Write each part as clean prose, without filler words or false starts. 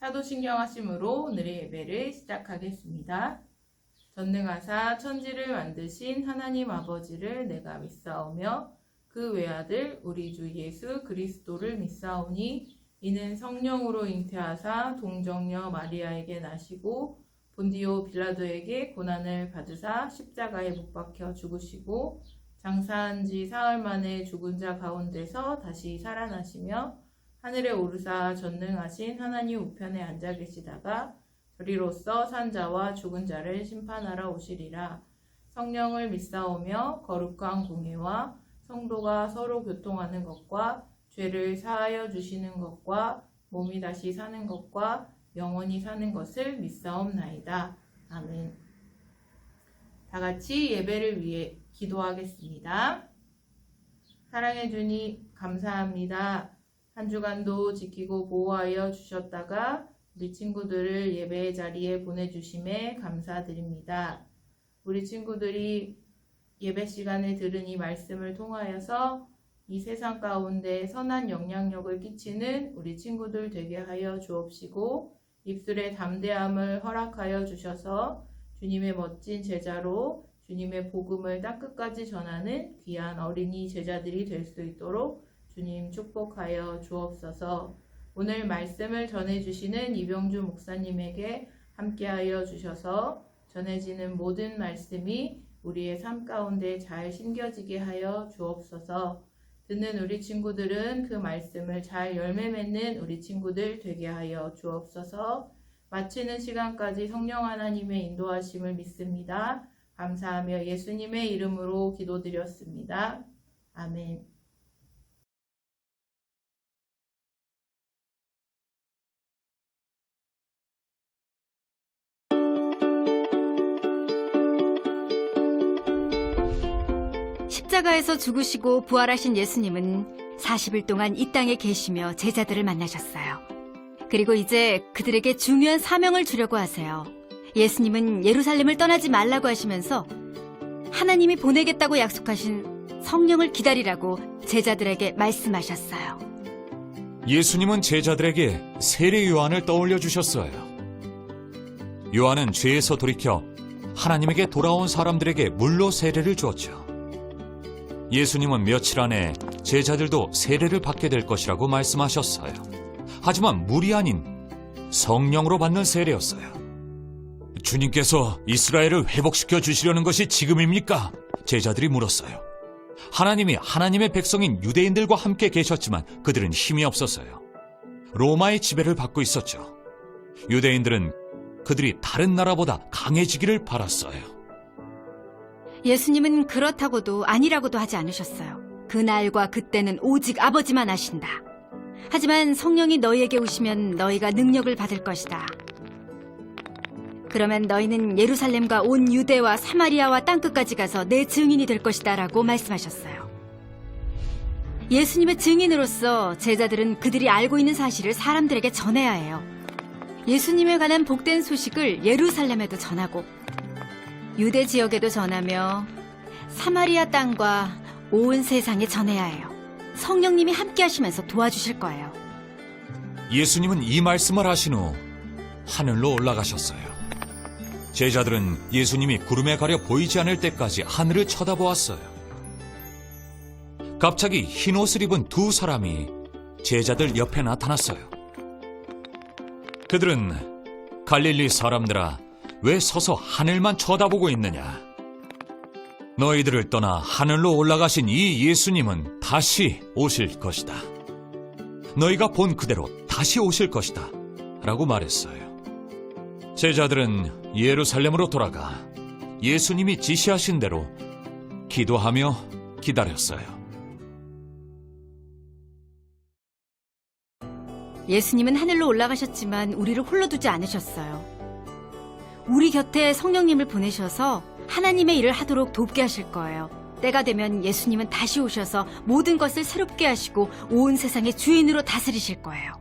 사도신경하심으로 오늘의 예배를 시작하겠습니다. 전능하사 천지를 만드신 하나님 아버지를 내가 믿사오며 그 외아들 우리 주 예수 그리스도를 믿사오니 이는 성령으로 잉태하사 동정녀 마리아에게 나시고 본디오 빌라도에게 고난을 받으사 십자가에 못 박혀 죽으시고 장사한 지 사흘 만에 죽은 자 가운데서 다시 살아나시며 하늘에 오르사 전능하신 하나님 우편에 앉아 계시다가 저리로서 산 자와 죽은 자를 심판하러 오시리라. 성령을 믿사오며 거룩한 공예와 성도가 서로 교통하는 것과 죄를 사하여 주시는 것과 몸이 다시 사는 것과 영원히 사는 것을 믿사옵나이다. 아멘. 다 같이 예배를 위해 기도하겠습니다. 사랑해 주님 감사합니다. 한 주간도 지키고 보호하여 주셨다가 우리 친구들을 예배의 자리에 보내주심에 감사드립니다. 우리 친구들이 예배 시간에 들은 이 말씀을 통하여서 이 세상 가운데 선한 영향력을 끼치는 우리 친구들 되게 하여 주옵시고 입술의 담대함을 허락하여 주셔서 주님의 멋진 제자로 주님의 복음을 땅끝까지 전하는 귀한 어린이 제자들이 될 수 있도록 주님 축복하여 주옵소서. 오늘 말씀을 전해주시는 이병주 목사님에게 함께하여 주셔서 전해지는 모든 말씀이 우리의 삶 가운데 잘 심겨지게 하여 주옵소서. 듣는 우리 친구들은 그 말씀을 잘 열매 맺는 우리 친구들 되게 하여 주옵소서. 마치는 시간까지 성령 하나님의 인도하심을 믿습니다. 감사하며 예수님의 이름으로 기도드렸습니다. 아멘. 십자가에서 죽으시고 부활하신 예수님은 40일 동안 이 땅에 계시며 제자들을 만나셨어요. 그리고 이제 그들에게 중요한 사명을 주려고 하세요. 예수님은 예루살렘을 떠나지 말라고 하시면서 하나님이 보내겠다고 약속하신 성령을 기다리라고 제자들에게 말씀하셨어요. 예수님은 제자들에게 세례 요한을 떠올려 주셨어요. 요한은 죄에서 돌이켜 하나님에게 돌아온 사람들에게 물로 세례를 주었죠. 예수님은 며칠 안에 제자들도 세례를 받게 될 것이라고 말씀하셨어요. 하지만 물이 아닌 성령으로 받는 세례였어요. 주님께서 이스라엘을 회복시켜 주시려는 것이 지금입니까? 제자들이 물었어요. 하나님이 하나님의 백성인 유대인들과 함께 계셨지만 그들은 힘이 없었어요. 로마의 지배를 받고 있었죠. 유대인들은 그들이 다른 나라보다 강해지기를 바랐어요. 예수님은 그렇다고도 아니라고도 하지 않으셨어요. 그날과 그때는 오직 아버지만 아신다. 하지만 성령이 너희에게 오시면 너희가 능력을 받을 것이다. 그러면 너희는 예루살렘과 온 유대와 사마리아와 땅끝까지 가서 내 증인이 될 것이다 라고 말씀하셨어요. 예수님의 증인으로서 제자들은 그들이 알고 있는 사실을 사람들에게 전해야 해요. 예수님에 관한 복된 소식을 예루살렘에도 전하고 유대 지역에도 전하며 사마리아 땅과 온 세상에 전해야 해요. 성령님이 함께 하시면서 도와주실 거예요. 예수님은 이 말씀을 하신 후 하늘로 올라가셨어요. 제자들은 예수님이 구름에 가려 보이지 않을 때까지 하늘을 쳐다보았어요. 갑자기 흰 옷을 입은 두 사람이 제자들 옆에 나타났어요. 그들은 갈릴리 사람들아, 왜 서서 하늘만 쳐다보고 있느냐? 너희들을 떠나 하늘로 올라가신 이 예수님은 다시 오실 것이다. 너희가 본 그대로 다시 오실 것이다. 라고 말했어요. 제자들은 예루살렘으로 돌아가 예수님이 지시하신 대로 기도하며 기다렸어요. 예수님은 하늘로 올라가셨지만 우리를 홀로 두지 않으셨어요. 우리 곁에 성령님을 보내셔서 하나님의 일을 하도록 돕게 하실 거예요. 때가 되면 예수님은 다시 오셔서 모든 것을 새롭게 하시고 온 세상의 주인으로 다스리실 거예요.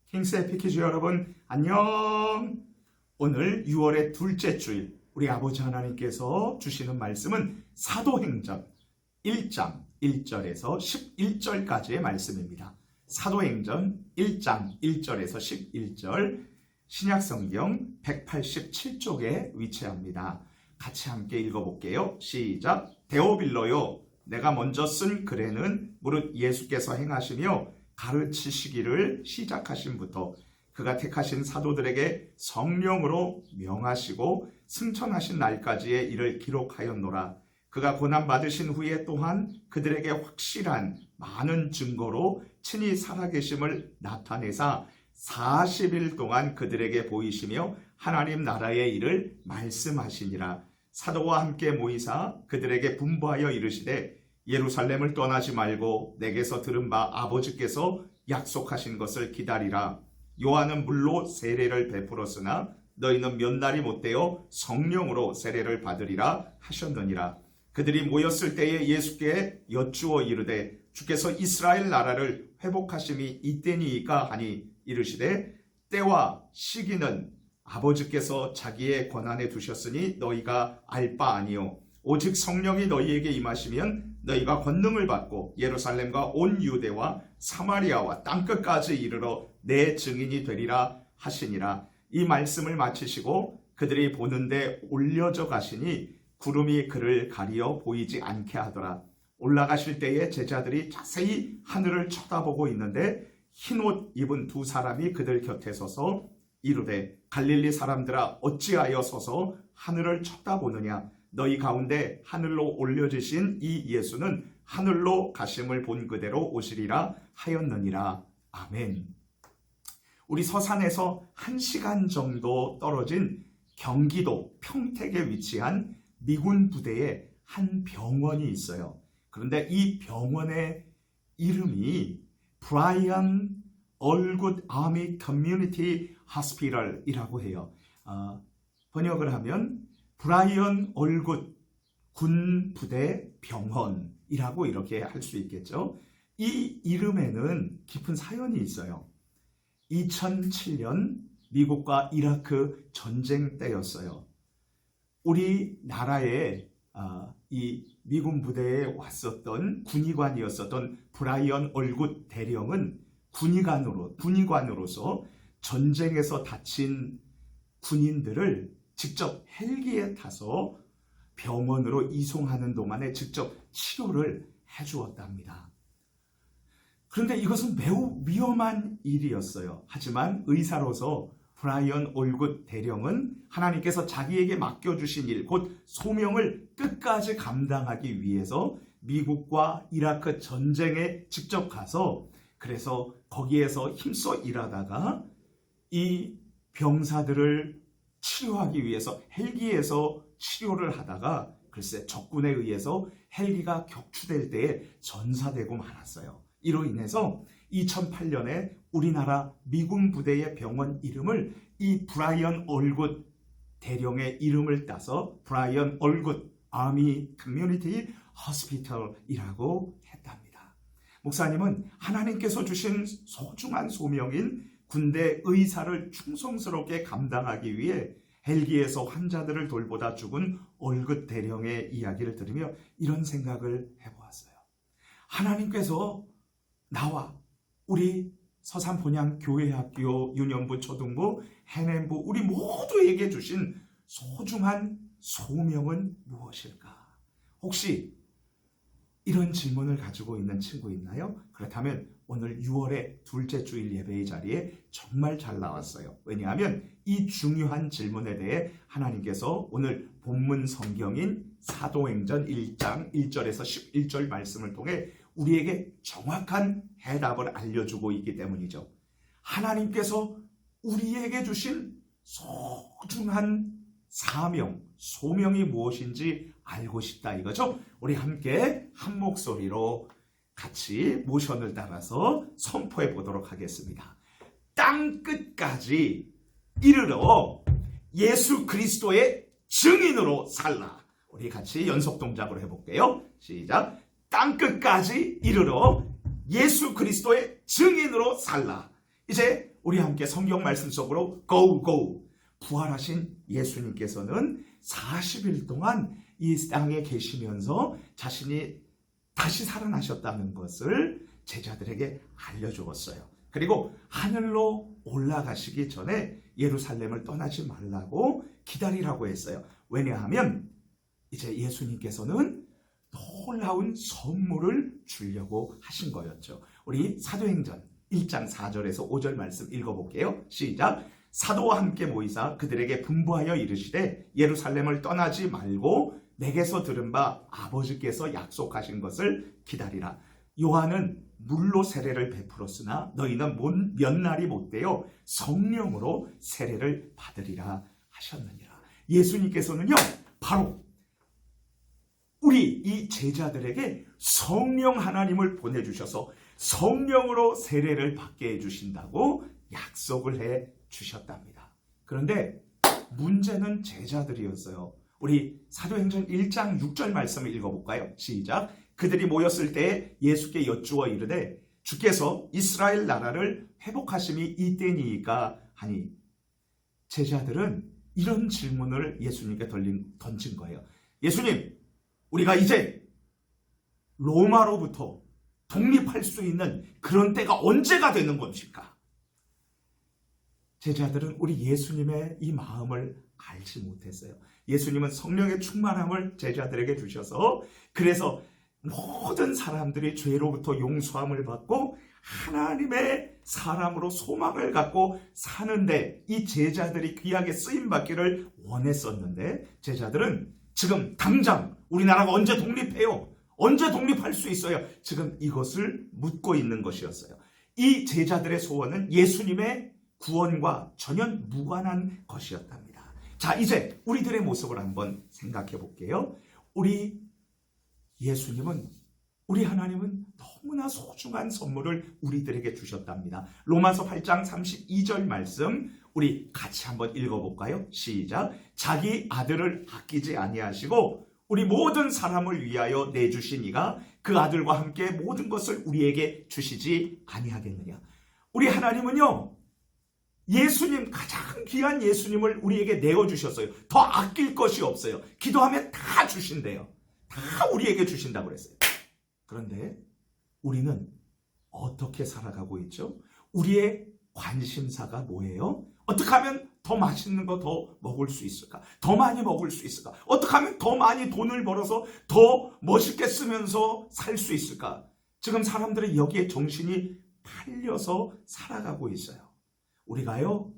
킹스 에피키즈 여러분 안녕. 오늘 6월의 둘째 주일 우리 아버지 하나님께서 주시는 말씀은 사도행전 1장 1절에서 11절까지의 말씀입니다. 사도행전 1장 1절에서 11절, 신약성경 187쪽에 위치합니다. 같이 함께 읽어볼게요. 시작. 데오빌로요, 내가 먼저 쓴 글에는 무릇 예수께서 행하시며 가르치시기를 시작하신부터 그가 택하신 사도들에게 성령으로 명하시고 승천하신 날까지의 일을 기록하였노라. 그가 고난받으신 후에 또한 그들에게 확실한 많은 증거로 친히 살아계심을 나타내사 40일 동안 그들에게 보이시며 하나님 나라의 일을 말씀하시니라. 사도와 함께 모이사 그들에게 분부하여 이르시되 예루살렘을 떠나지 말고 내게서 들은 바 아버지께서 약속하신 것을 기다리라. 요한은 물로 세례를 베풀었으나 너희는 몇 날이 못되어 성령으로 세례를 받으리라 하셨느니라. 그들이 모였을 때에 예수께 여쭈어 이르되 주께서 이스라엘 나라를 회복하심이 이때니이까 하니 이르시되 때와 시기는 아버지께서 자기의 권한에 두셨으니 너희가 알 바 아니요 오직 성령이 너희에게 임하시면 너희가 권능을 받고 예루살렘과 온 유대와 사마리아와 땅끝까지 이르러 내 증인이 되리라 하시니라. 이 말씀을 마치시고 그들이 보는데 올려져 가시니 구름이 그를 가리어 보이지 않게 하더라. 올라가실 때에 제자들이 자세히 하늘을 쳐다보고 있는데 흰옷 입은 두 사람이 그들 곁에 서서 이르되 갈릴리 사람들아 어찌하여 서서 하늘을 쳐다보느냐. 너희 가운데 하늘로 올려지신 이 예수는 하늘로 가심을 본 그대로 오시리라 하였느니라. 아멘. 우리 서산에서 1시간 정도 떨어진 경기도 평택에 위치한 미군 부대에 한 병원이 있어요. 그런데 이 병원의 이름이 브라이언 얼굿 아미 커뮤니티 하스피털이라고 해요. 번역을 하면 브라이언 얼굿 군 부대 병원이라고 이렇게 할 수 있겠죠. 이 이름에는 깊은 사연이 있어요. 2007년 미국과 이라크 전쟁 때였어요. 우리나라에 이 미군 부대에 왔었던 군의관이었었던 브라이언 얼굿 대령은 군의관으로서 전쟁에서 다친 군인들을 직접 헬기에 타서 병원으로 이송하는 동안에 직접 치료를 해주었답니다. 그런데 이것은 매우 위험한 일이었어요. 하지만 의사로서 브라이언 올굿 대령은 하나님께서 자기에게 맡겨주신 일, 곧 소명을 끝까지 감당하기 위해서 미국과 이라크 전쟁에 직접 가서 그래서 거기에서 힘써 일하다가 이 병사들을 치료하기 위해서 헬기에서 치료를 하다가 글쎄 적군에 의해서 헬기가 격추될 때에 전사되고 말았어요. 이로 인해서 2008년에 우리나라 미군 부대의 병원 이름을 이 브라이언 얼굿 대령의 이름을 따서 브라이언 얼굿 아미 커뮤니티 호스피털이라고 했답니다. 목사님은 하나님께서 주신 소중한 소명인 군대 의사를 충성스럽게 감당하기 위해 헬기에서 환자들을 돌보다 죽은 얼굿 대령의 이야기를 들으며 이런 생각을 해보았어요. 하나님께서 나와 우리 서산본향교회학교 유년부 초등부 해냄부 우리 모두에게 주신 소중한 소명은 무엇일까? 혹시 이런 질문을 가지고 있는 친구 있나요? 그렇다면 오늘 6월의 둘째 주일 예배의 자리에 정말 잘 나왔어요. 왜냐하면 이 중요한 질문에 대해 하나님께서 오늘 본문 성경인 사도행전 1장 1절에서 11절 말씀을 통해 우리에게 정확한 해답을 알려주고 있기 때문이죠. 하나님께서 우리에게 주신 소중한 사명, 소명이 무엇인지 알고 싶다 이거죠. 우리 함께 한 목소리로 같이 모션을 따라서 선포해 보도록 하겠습니다. 땅 끝까지 이르러 예수 그리스도의 증인으로 살라. 우리 같이 연속 동작으로 해볼게요. 시작. 땅 끝까지 이르러 예수 그리스도의 증인으로 살라. 이제 우리 함께 성경 말씀 속으로 go. 부활하신 예수님께서는 40일 동안 이 땅에 계시면서 자신이 다시 살아나셨다는 것을 제자들에게 알려주었어요. 그리고 하늘로 올라가시기 전에 예루살렘을 떠나지 말라고 기다리라고 했어요. 왜냐하면 이제 예수님께서는 놀라운 선물을 주려고 하신 거였죠. 우리 사도행전 1장 4절에서 5절 말씀 읽어볼게요. 시작. 사도와 함께 모이사 그들에게 분부하여 이르시되 예루살렘을 떠나지 말고 내게서 들은 바 아버지께서 약속하신 것을 기다리라. 요한은 물로 세례를 베풀었으나 너희는 몇 날이 못되어 성령으로 세례를 받으리라 하셨느니라. 예수님께서는요, 바로 우리 이 제자들에게 성령 하나님을 보내주셔서 성령으로 세례를 받게 해주신다고 약속을 해 주셨답니다. 그런데 문제는 제자들이었어요. 우리 사도행전 1장 6절 말씀을 읽어볼까요? 시작. 그들이 모였을 때 예수께 여쭈어 이르되 주께서 이스라엘 나라를 회복하심이 이때니이까 하니, 제자들은 이런 질문을 예수님께 던진 거예요. 예수님, 우리가 이제 로마로부터 독립할 수 있는 그런 때가 언제가 되는 것일까? 제자들은 우리 예수님의 이 마음을 알지 못했어요. 예수님은 성령의 충만함을 제자들에게 주셔서 그래서 모든 사람들이 죄로부터 용서함을 받고 하나님의 사람으로 소망을 갖고 사는데 이 제자들이 귀하게 쓰임받기를 원했었는데, 제자들은 지금 당장 우리나라가 언제 독립해요? 언제 독립할 수 있어요? 지금 이것을 묻고 있는 것이었어요. 이 제자들의 소원은 예수님의 구원과 전혀 무관한 것이었답니다. 자, 이제 우리들의 모습을 한번 생각해 볼게요. 우리 예수님은, 우리 하나님은 너무나 소중한 선물을 우리들에게 주셨답니다. 로마서 8장 32절 말씀 우리 같이 한번 읽어볼까요? 시작. 자기 아들을 아끼지 아니하시고 우리 모든 사람을 위하여 내주신 이가 그 아들과 함께 모든 것을 우리에게 주시지 아니하겠느냐. 우리 하나님은요, 예수님, 가장 귀한 예수님을 우리에게 내어주셨어요. 더 아낄 것이 없어요. 기도하면 다 주신대요. 다 우리에게 주신다고 그랬어요. 그런데 우리는 어떻게 살아가고 있죠? 우리의 관심사가 뭐예요? 어떻게 하면 더 맛있는 거 더 먹을 수 있을까? 더 많이 먹을 수 있을까? 어떻게 하면 더 많이 돈을 벌어서 더 멋있게 쓰면서 살 수 있을까? 지금 사람들은 여기에 정신이 팔려서 살아가고 있어요. 우리가요,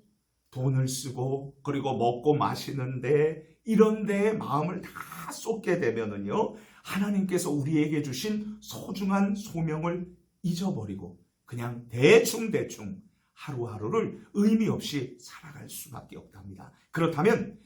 돈을 쓰고 그리고 먹고 마시는데 이런 데에 마음을 다 쏟게 되면은요, 하나님께서 우리에게 주신 소중한 소명을 잊어버리고 그냥 대충 하루하루를 의미 없이 살아갈 수밖에 없답니다. 그렇다면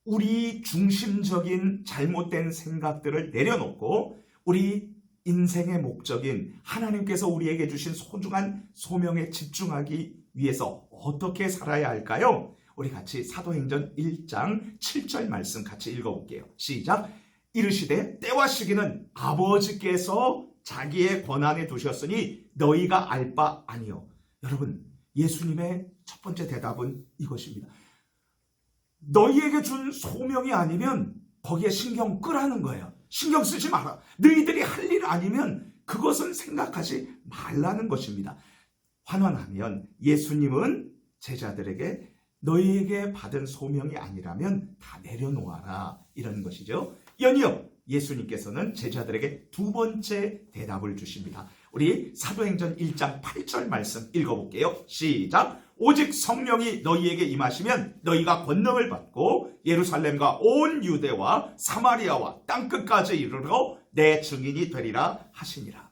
우리 중심적인 잘못된 생각들을 내려놓고 우리 인생의 목적인 하나님께서 우리에게 주신 소중한 소명에 집중하기 위해서 어떻게 살아야 할까요? 우리 같이 사도행전 1장 7절 말씀 같이 읽어볼게요. 시작. 이르시되 때와 시기는 아버지께서 자기의 권한에 두셨으니 너희가 알 바 아니요. 여러분, 예수님의 첫 번째 대답은 이것입니다. 너희에게 준 소명이 아니면 거기에 신경 끄라는 거예요. 신경 쓰지 마라. 너희들이 할 일 아니면 그것은 생각하지 말라는 것입니다. 환원하면 예수님은 제자들에게 너희에게 받은 소명이 아니라면 다 내려놓아라, 이런 것이죠. 연이어 예수님께서는 제자들에게 두 번째 대답을 주십니다. 우리 사도행전 1장 8절 말씀 읽어볼게요. 시작. 오직 성령이 너희에게 임하시면 너희가 권능을 받고 예루살렘과 온 유대와 사마리아와 땅끝까지 이르러 내 증인이 되리라 하시니라.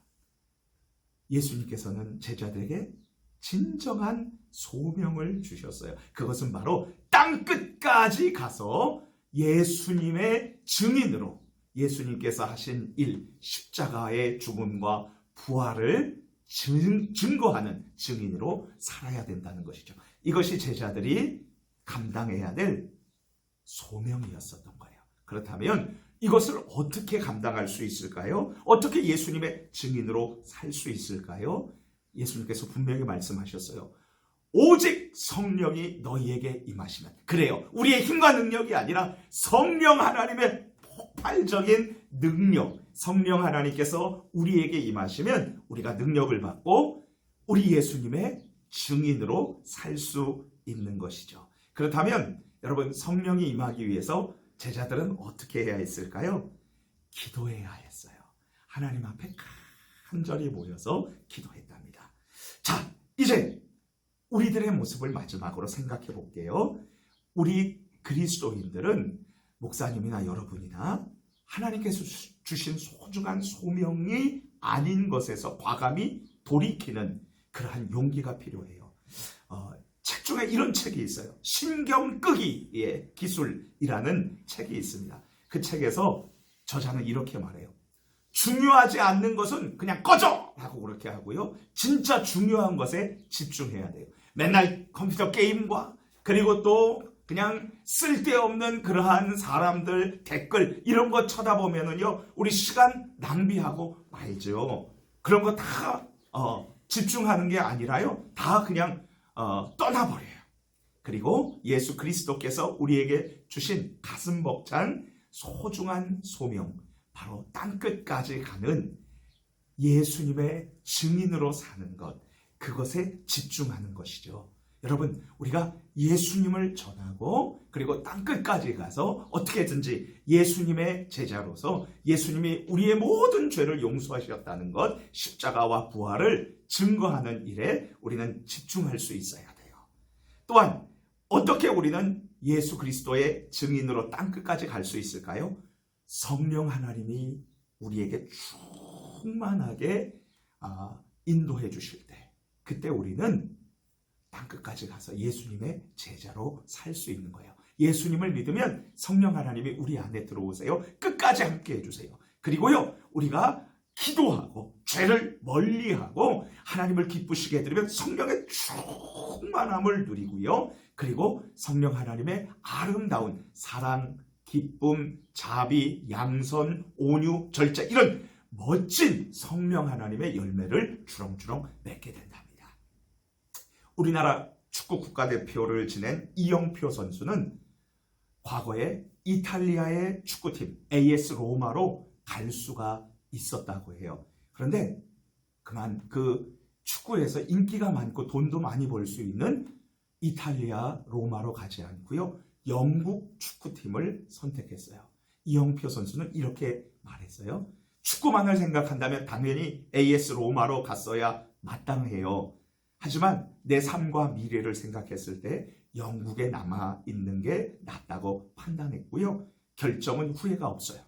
예수님께서는 제자들에게 진정한 소명을 주셨어요. 그것은 바로 땅끝까지 가서 예수님의 증인으로, 예수님께서 하신 일, 십자가의 죽음과 부활을 증거하는 증인으로 살아야 된다는 것이죠. 이것이 제자들이 감당해야 될 소명이었었던 거예요. 그렇다면 이것을 어떻게 감당할 수 있을까요? 어떻게 예수님의 증인으로 살 수 있을까요? 예수님께서 분명히 말씀하셨어요. 오직 성령이 너희에게 임하시면. 그래요. 우리의 힘과 능력이 아니라 성령 하나님의 폭발적인 능력, 성령 하나님께서 우리에게 임하시면 우리가 능력을 받고 우리 예수님의 증인으로 살 수 있는 것이죠. 그렇다면 여러분, 성령이 임하기 위해서 제자들은 어떻게 해야 했을까요? 기도해야 했어요. 하나님 앞에 간절히 모여서 기도했답니다. 자, 이제 우리들의 모습을 마지막으로 생각해 볼게요. 우리 그리스도인들은 목사님이나 여러분이나 하나님께서 주신 소중한 소명이 아닌 것에서 과감히 돌이키는 그러한 용기가 필요해요. 책 중에 이런 책이 있어요. 신경 끄기의 기술이라는 책이 있습니다. 그 책에서 저자는 이렇게 말해요. 중요하지 않는 것은 그냥 꺼져! 라고 그렇게 하고요. 진짜 중요한 것에 집중해야 돼요. 맨날 컴퓨터 게임과 그리고 또 그냥 쓸데없는 그러한 사람들 댓글 이런 거 쳐다보면은요, 우리 시간 낭비하고 말죠. 그런 거 다 집중하는 게 아니라요, 다 그냥 떠나버려요. 그리고 예수 그리스도께서 우리에게 주신 가슴 벅찬 소중한 소명, 바로 땅끝까지 가는 예수님의 증인으로 사는 것, 그것에 집중하는 것이죠. 여러분, 우리가 예수님을 전하고 그리고 땅끝까지 가서 어떻게든지 예수님의 제자로서 예수님이 우리의 모든 죄를 용서하셨다는 것, 십자가와 부활을 증거하는 일에 우리는 집중할 수 있어야 돼요. 또한 어떻게 우리는 예수 그리스도의 증인으로 땅끝까지 갈 수 있을까요? 성령 하나님이 우리에게 충만하게 인도해 주실 때, 그때 우리는 땅끝까지 가서 예수님의 제자로 살 수 있는 거예요. 예수님을 믿으면 성령 하나님이 우리 안에 들어오세요. 끝까지 함께 해주세요. 그리고요, 우리가 기도하고 죄를 멀리하고 하나님을 기쁘시게 해드리면 성령의 충만함을 누리고요. 그리고 성령 하나님의 아름다운 사랑, 기쁨, 자비, 양선, 온유, 절제, 이런 멋진 성령 하나님의 열매를 주렁주렁 맺게 된답니다. 우리나라 축구 국가대표를 지낸 이영표 선수는 과거에 이탈리아의 축구팀 AS 로마로 갈 수가 있었다고 해요. 그런데 그만 그 축구에서 인기가 많고 돈도 많이 벌 수 있는 이탈리아 로마로 가지 않고요, 영국 축구팀을 선택했어요. 이영표 선수는 이렇게 말했어요. 축구만을 생각한다면 당연히 AS 로마로 갔어야 마땅해요. 하지만 내 삶과 미래를 생각했을 때 영국에 남아있는 게 낫다고 판단했고요. 결정은 후회가 없어요.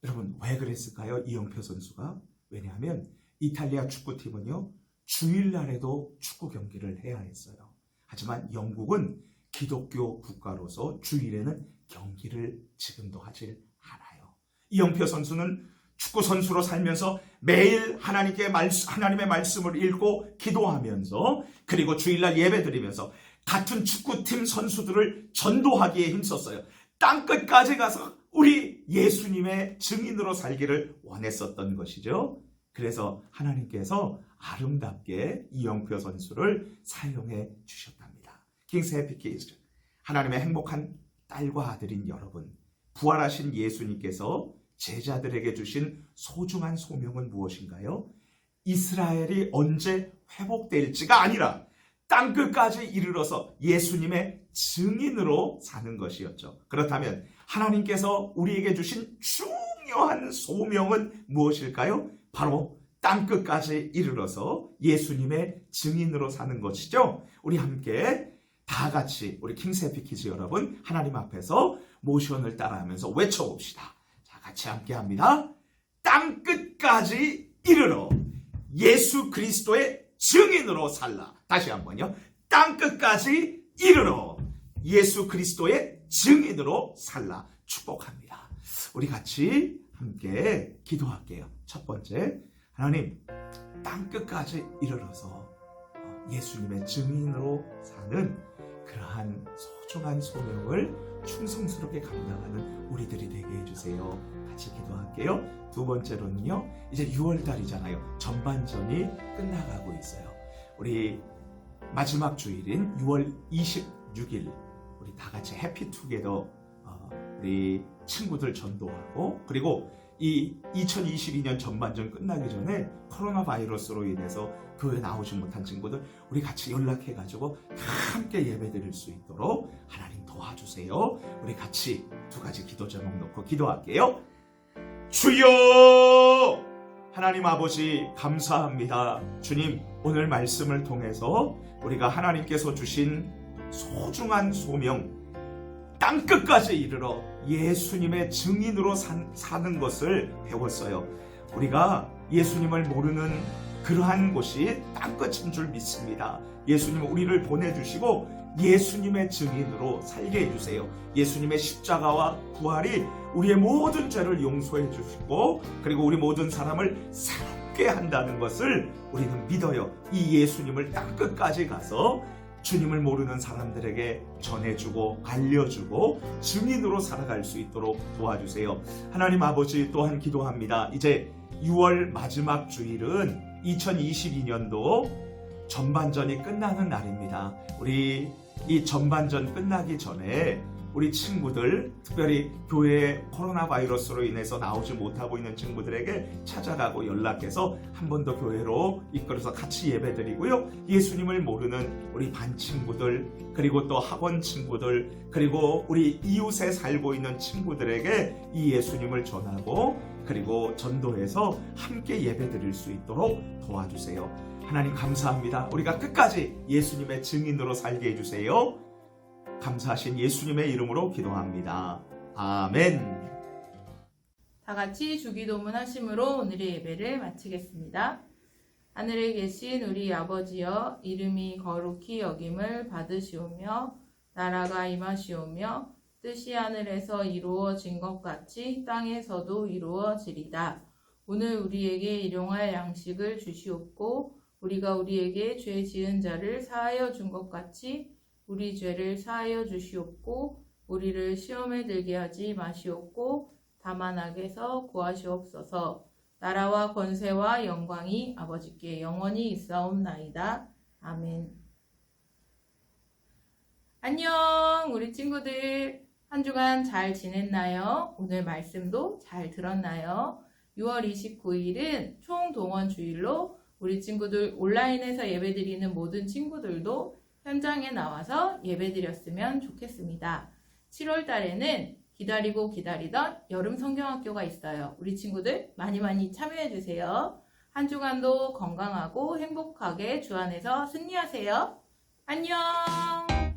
여러분, 왜 그랬을까요? 이영표 선수가. 왜냐하면 이탈리아 축구팀은요, 주일날에도 축구 경기를 해야 했어요. 하지만 영국은 기독교 국가로서 주일에는 경기를 지금도 하질 않아요. 이영표 선수는 축구 선수로 살면서 매일 하나님의 말씀을 읽고 기도하면서 그리고 주일날 예배드리면서 같은 축구팀 선수들을 전도하기에 힘썼어요. 땅끝까지 가서 우리 예수님의 증인으로 살기를 원했었던 것이죠. 그래서 하나님께서 아름답게 이영표 선수를 사용해 주셨답니다. 킹스 해피 키즈, 하나님의 행복한 딸과 아들인 여러분, 부활하신 예수님께서 제자들에게 주신 소중한 소명은 무엇인가요? 이스라엘이 언제 회복될지가 아니라 땅끝까지 이르러서 예수님의 증인으로 사는 것이었죠. 그렇다면 하나님께서 우리에게 주신 중요한 소명은 무엇일까요? 바로 땅끝까지 이르러서 예수님의 증인으로 사는 것이죠. 우리 함께 다 같이 우리 킹스 해피 키즈 여러분, 하나님 앞에서 모션을 따라하면서 외쳐봅시다. 같이 함께 합니다. 땅끝까지 이르러 예수 그리스도의 증인으로 살라. 다시 한번요. 땅끝까지 이르러 예수 그리스도의 증인으로 살라. 축복합니다. 우리 같이 함께 기도할게요. 첫 번째, 하나님, 땅끝까지 이르러서 예수님의 증인으로 사는 그러한 소중한 소명을 충성스럽게 감당하는 우리들이 되게 해주세요. 같이 기도할게요. 두 번째로는요, 이제 6월달이잖아요. 전반전이 끝나가고 있어요. 우리 마지막 주일인 6월 26일 우리 다 같이 해피투게더 우리 친구들 전도하고, 그리고 이 2022년 전반전 끝나기 전에 코로나 바이러스로 인해서 교회 나오지 못한 친구들 우리 같이 연락해가지고 다 함께 예배드릴 수 있도록 하나님 도와주세요. 우리 같이 두 가지 기도 제목 놓고 기도할게요. 주여! 하나님 아버지 감사합니다. 주님, 오늘 말씀을 통해서 우리가 하나님께서 주신 소중한 소명, 땅끝까지 이르러 예수님의 증인으로 사는 것을 배웠어요. 우리가 예수님을 모르는 그러한 곳이 땅끝인 줄 믿습니다. 예수님 우리를 보내주시고 예수님의 증인으로 살게 해주세요. 예수님의 십자가와 부활이 우리의 모든 죄를 용서해 주시고, 그리고 우리 모든 사람을 새롭게 한다는 것을 우리는 믿어요. 이 예수님을 땅끝까지 가서 주님을 모르는 사람들에게 전해주고 알려주고 증인으로 살아갈 수 있도록 도와주세요. 하나님 아버지, 또한 기도합니다. 이제 6월 마지막 주일은 2022년도 전반전이 끝나는 날입니다. 우리 이 전반전 끝나기 전에 우리 친구들, 특별히 교회에 코로나 바이러스로 인해서 나오지 못하고 있는 친구들에게 찾아가고 연락해서 한 번 더 교회로 이끌어서 같이 예배드리고요. 예수님을 모르는 우리 반 친구들, 그리고 또 학원 친구들, 그리고 우리 이웃에 살고 있는 친구들에게 이 예수님을 전하고, 그리고 전도해서 함께 예배드릴 수 있도록 도와주세요. 하나님 감사합니다. 우리가 끝까지 예수님의 증인으로 살게 해주세요. 감사하신 예수님의 이름으로 기도합니다. 아멘. 다 같이 주기도문 하심으로 오늘의 예배를 마치겠습니다. 하늘에 계신 우리 아버지여, 이름이 거룩히 여김을 받으시오며 나라가 임하시오며 뜻이 하늘에서 이루어진 것 같이 땅에서도 이루어지리다. 오늘 우리에게 일용할 양식을 주시옵고 우리가 우리에게 죄 지은 자를 사하여 준 것 같이 우리 죄를 사하여 주시옵고 우리를 시험에 들게 하지 마시옵고 다만 악에서 구하시옵소서. 나라와 권세와 영광이 아버지께 영원히 있사옵나이다. 아멘. 안녕, 우리 친구들. 한 주간 잘 지냈나요? 오늘 말씀도 잘 들었나요? 6월 29일은 총동원 주일로 우리 친구들 온라인에서 예배드리는 모든 친구들도 현장에 나와서 예배드렸으면 좋겠습니다. 7월 달에는 기다리고 기다리던 여름 성경학교가 있어요. 우리 친구들 많이 참여해주세요. 한 주간도 건강하고 행복하게 주 안에서 승리하세요. 안녕!